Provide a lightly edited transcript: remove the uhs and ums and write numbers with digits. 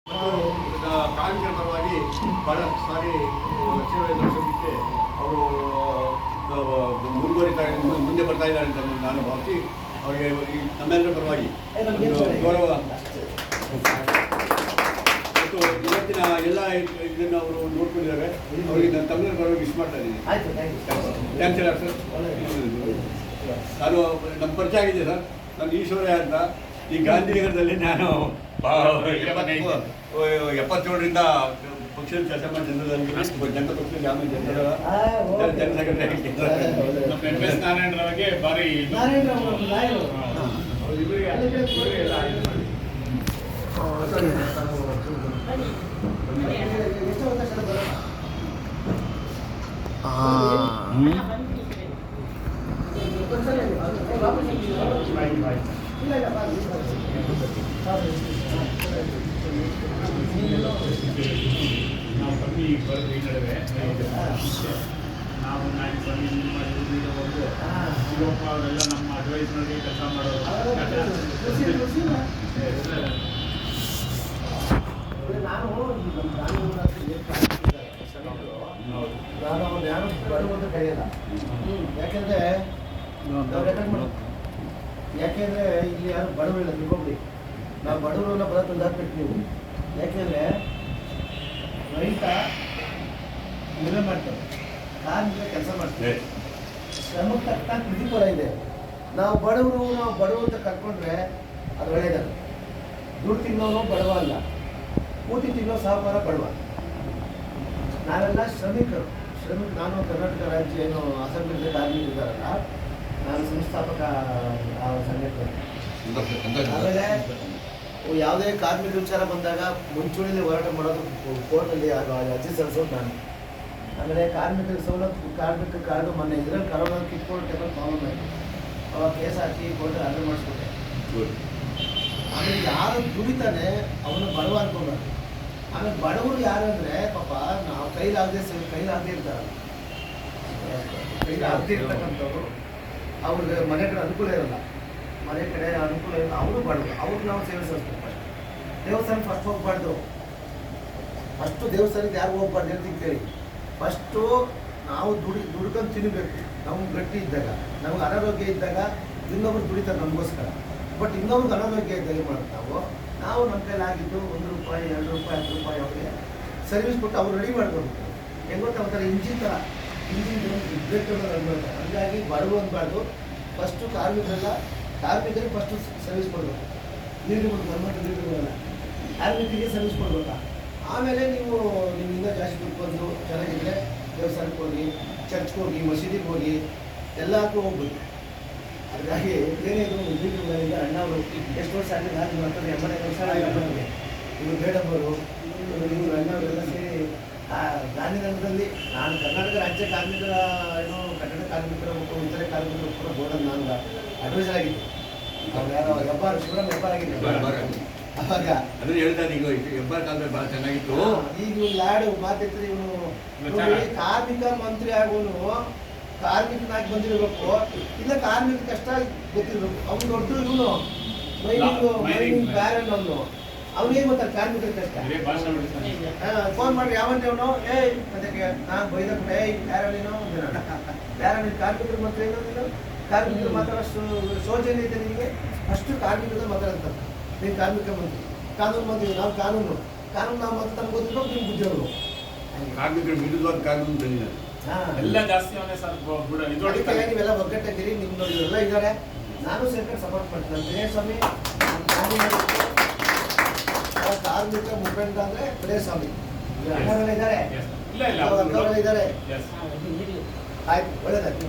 ಕಾರ್ಮಿಕರ ಪರವಾಗಿ ಬಹಳ ಸಾರಿ ಸೇವೆ ನಡೆಸೋದಕ್ಕೆ ಅವರು ಮುಂದೆ ಬರ್ತಾ ಇದ್ದಾರೆ ಅಂತ ನಾನು ಭಾವಿಸಿ ಅವರಿಗೆ ನಮ್ಮೆಲ್ಲರ ಪರವಾಗಿ ಗೌರವ ಮತ್ತು ಇವತ್ತಿನ ಎಲ್ಲ ಇದನ್ನು ಅವರು ನೋಡ್ಕೊಂಡಿದ್ದಾರೆ. ಅವರಿಗೆ ನಾನು ತಮ್ಮೆಲ್ಲರ ಪರವಾಗಿ ವಿಶ್ ಮಾಡ್ತಾ ಇದ್ದೀನಿ. ಥ್ಯಾಂಕ್ಸ್ ಎಲ್ಲ ಸರ್. ನಾನು ನಮ್ಮ ಪರಿಚಯ ಆಗಿದೆ ಸರ್. ನಾನು ಈಶ್ವರಯ್ಯ ಅಂತ ಈ ಗಾಂಧಿನಗರದಲ್ಲಿ ನಾನು 77ರಿಂದ ಪಕ್ಷದ ಕೆಲಸ ಮಾಡಿ ಜನತಾ ಪಕ್ಷದ ಜನರ ಸೆಕ್ರೆಟರಿ ನಾರಾಯಣರಾವ್ಗೆ ಭಾರಿ ನಾವು ಕಮ್ಮಿ ಬರೋದು ಈ ನಡುವೆ ನಾವು ಒಂದು ಶಿವಪ್ಪ ಅವರೆಲ್ಲ ನಮ್ಮ ಅಡ್ವೈಸ್ನಲ್ಲಿ ಕೆಲಸ ಮಾಡೋದು. ನಾನು ಅವ್ನು ಯಾರು ಬರುವಂತ ಕರೆಯಲ್ಲ. ಯಾಕೆಂದ್ರೆ ಇಲ್ಲಿ ಯಾರು ಬಡವರಿಲ್ಲ. ತಿಳ್ಕೊಬಿಡಿ, ನಾವು ಬಡವರನ್ನ ಬರೋದು ಹಾಕ್ಬೇಕು ನೀವು. ಯಾಕೆಂದ್ರೆ ರೈತ ಬೆಲೆ ಮಾಡ್ತಾರೆ, ಕಾರ್ಮಿಕ ಕೆಲಸ ಮಾಡ್ತಾರೆ, ಶ್ರಮಕ್ಕೆ ತಕ್ಕ ಪ್ರತಿಫಲ ಇದೆ. ನಾವು ಬಡವರು ಅಂತ ಕರ್ಕೊಂಡ್ರೆ ಅದು ಒಳ್ಳೆಯದಲ್ಲ. ದುಡ್ಡು ತಿನ್ನೋನು ಬಡವ ಅಲ್ಲ, ಕೂತಿ ತಿನ್ನೋ ಸಹಕಾರ ಬಡವ. ನಾವೆಲ್ಲ ಶ್ರಮಿಕರು. ನಾನು ಕರ್ನಾಟಕ ರಾಜ್ಯ ಏನು ಅಸಂಘಟಿತ ಕಾರ್ಮಿಕರಿದ್ದಾರಲ್ಲ, ನಾನು ಸಂಸ್ಥಾಪಕ ಸಂಘಟನೆ. ಆಮೇಲೆ ಯಾವುದೇ ಕಾರ್ಮಿಕ ವಿಚಾರ ಬಂದಾಗ ಮುಂಚೂಣಿಯಲ್ಲಿ ಹೋರಾಟ ಮಾಡೋದು ಕೋರ್ಟಲ್ಲಿ ಅರ್ಜಿ ಸಲ್ಲಿಸೋದು ನಾನು. ಆಮೇಲೆ ಕಾರ್ಮಿಕರ ಸವಲತ್ತು ಕಾರ್ಮಿಕ ಕಾರ್ಡು ಮೊನ್ನೆ ಇದರಲ್ಲಿ ಕರೋನಾ ಕಿತ್ಕೊಂಡು ಟೇಬಲ್ ಪ್ರಾಬ್ಲಮ್ ಆಯಿತು. ಅವಾಗ ಕೇಸ್ ಹಾಕಿ ಕೋರ್ಟಲ್ಲಿ ಆರ್ಡರ್ ಮಾಡಿಸ್ಕೊಟ್ಟೆ. ಆಮೇಲೆ ಯಾರು ದುಡಿತಾನೆ ಅವನು ಬಡವ ಅನ್ಕೊಂಡ್ರು. ಆಮೇಲೆ ಬಡವರು ಯಾರು ಅಂದರೆ ಪಾಪ ನಾವು ಕೈಲಾಗದೆ ಇರ್ತಾರಲ್ಲ, ಕೈಲಾಗದೆ ಇರ್ತಕ್ಕಂಥವ್ರು, ಅವ್ರಿಗೆ ಮನೆ ಕಡೆ ಅನುಕೂಲ ಇರಲ್ಲ, ಮನೆ ಕಡೆ ಅನುಕೂಲ ಇಲ್ಲ, ಅವರು ಬಡವರು. ಅವ್ರಿಗೆ ನಾವು ಸೇವೆ ಸಲ್ಲಿಸ್ಬೇಕು. ದೇವಸ್ಥಾನ ಫಸ್ಟ್ ಹೋಗ್ಬಾರ್ದು. ಫಸ್ಟು ದೇವಸ್ಥಾನಕ್ಕೆ ಯಾರು ಹೋಗ್ಬಾರ್ದು ಅಂತ ಕೇಳಿ. ಫಸ್ಟು ನಾವು ದುಡ್ಕೊಂಡು ತಿನ್ನಬೇಕು. ನಮ್ಗೆ ಗಟ್ಟಿ ಇದ್ದಾಗ, ನಮ್ಗೆ ಅನಾರೋಗ್ಯ ಇದ್ದಾಗ ಇನ್ನೊಬ್ರು ದುಡಿತಾರೆ ನಮಗೋಸ್ಕರ. ಬಟ್ ಇನ್ನೊಬ್ರಿಗೆ ಅನಾರೋಗ್ಯ ಇದ್ದಾಗ ಮಾಡೋದು ನಾವು ನಮ್ಮ ಕೈಲಾಗಿದ್ದು ₹1, ₹2, ₹10 ಅವ್ರಿಗೆ ಸರ್ವಿಸ್ ಕೊಟ್ಟು ಅವ್ರು ರೆಡಿ ಮಾಡ್ಬೋದು. ಹೆಂಗೆ ಗೊತ್ತಾ, ಒಂಥರ ಇಂಜಿನ್ ಥರ, ಇಂಜಿನ್ ಬ್ರೇಕ್ ಅನ್ಬೋದು. ಹಂಗಾಗಿ ಬಡವು ಅನ್ಬಾರ್ದು. ಫಸ್ಟು ಕಾರ್ಮಿಕರಿಗೆ ಫಸ್ಟು ಸರ್ವಿಸ್ ಕೊಡಬೇಕು. ಲೀಡರ್ಗಳು ಗೌರ್ಮೆಂಟ್ ಲೀಡರ್ಗಳಲ್ಲ, ಕಾರ್ಮಿಕರಿಗೆ ಸರ್ವಿಸ್ ಕೊಡ್ಬೇಕಾ. ಆಮೇಲೆ ನೀವು ನಿಮ್ಮಿಂದ ಜಾಸ್ತಿ ದುಡ್ಡು ಬಂದು ಚೆನ್ನಾಗಿದ್ದರೆ ದೇವಸ್ಥಾನಕ್ಕೆ ಹೋಗಿ, ಚರ್ಚ್ಗೆ ಹೋಗಿ, ಮಸೀದಿಗೆ ಹೋಗಿ, ಎಲ್ಲಕ್ಕೂ ಹೋಗ್ಬೇಕು. ಹಾಗಾಗಿ ಏನೇ ಇದು ಲೀಡರ್ಗಳಿಂದ ಅಣ್ಣವರು ಎಷ್ಟು ವರ್ಷ ಆಗಲಿ ನಾನು ಮಾಡ್ತಾರೆ. 80 ವರ್ಷ ನಮಗೆ ಇವರು ಬೇಡವರು ಇವರು ಅಣ್ಣವರೆಲ್ಲ ಸೇರಿ ಗಾಂಧಿನಗರದಲ್ಲಿ ನಾನು ಕರ್ನಾಟಕ ರಾಜ್ಯ ಕಾರ್ಮಿಕರ ಕಟ್ಟಡ ಕಾರ್ಮಿಕರ ಮತ್ತು ಇತರೆ ಕಾರ್ಮಿಕರ ಕೂಡ ಬೋರ್ಡಲ್ಲಿ ನಾನು ಅಡ್ವೈಸರ್ ಆಗಿದ್ದೆ. ಅವ್ರು ಯಾರೋ ಶಿವರಾಮ್ ಹೆಬ್ಬಾರ್ ಆಗಿದ್ದೆ. ಅವಾಗ ಅದನ್ನ ಹೇಳ್ತಾರೆ. ಈಗ ಹೆಬ್ಬಾರ್ ಕಾಲದಲ್ಲಿ ಭಾಳ ಚೆನ್ನಾಗಿತ್ತು. ಈಗ ಲ್ಯಾಡ್ ಮಾತಿದ್ರೆ ಇವನು ಕಾರ್ಮಿಕ ಮಂತ್ರಿ ಆಗೋನು ಕಾರ್ಮಿಕನಾಗಿ ಬಂದಿರಬೇಕು, ಇಲ್ಲ ಕಾರ್ಮಿಕ ಕಷ್ಟ ಗೊತ್ತಿರಬೇಕು. ಅವ್ನು ದೊಡ್ಡ ಇವನು ಮೈನಿಂಗ್ ಬ್ಯಾರನ್ ಅವನಿಗೆ ಗೊತ್ತಾಗ ಕಾರ್ಮಿಕರ ಕಷ್ಟ. ಫೋನ್ ಮಾಡಿ ಯಾವಂತೆ ಅವನು ಅದಕ್ಕೆ ನಾನು ಬೈದಕ್ಕೆ ಯಾರ ನೀನು ಯಾರ ನೀನು ಕಾರ್ಮಿಕರು ಮಾತ್ರ ಏನೋ ಕಾರ್ಮಿಕರು ಮಾತಾಡೋಷ್ಟು ಶೋಚನೆ ಇದೆ ನಿಮಗೆ. ಅಷ್ಟು ಕಾರ್ಮಿಕರ ಮಾತಾಡಂತ ನೀನು ಕಾರ್ಮಿಕ ಮಂತ್ರಿ, ಕಾನೂನು ಮಂತ್ರಿ. ನಾವು ಕಾನೂನು ನಾವು ಮಾತ್ರ ನಮ್ಗೆ ಗೊತ್ತಿರ್ಬೇಕು, ನಿಮ್ಗೆ ಬುದ್ಧಿಯವರು ಕಾರ್ಮಿಕರ ವಿರುದ್ಧವಾದ ಕಾನೂನು ತಂದಿದ್ದಾರೆ. ಎಲ್ಲ ಜಾಸ್ತಿ ನೀವೆಲ್ಲ ಒಗ್ಗಟ್ಟಾಗಿರಿ. ನಿಮ್ದು ಎಲ್ಲ ಇದ್ದಾರೆ. ನಾನು ಸೇರ್ಕೊಂಡು ಸಪೋರ್ಟ್ ಮಾಡ್ತೀನಿ. ಪ್ರಿಯಸ್ವಾಮಿ ಕಾರ್ಮಿಕ ಮುಖಂಡ ಅಂದ್ರೆ ಪ್ರಿಯಸ್ವಾಮಿ ಇದ್ದಾರೆ, ಇದ್ದಾರೆ. ಆಯ್ತು, ಒಳ್ಳೆದಾಗ್ಲಿ.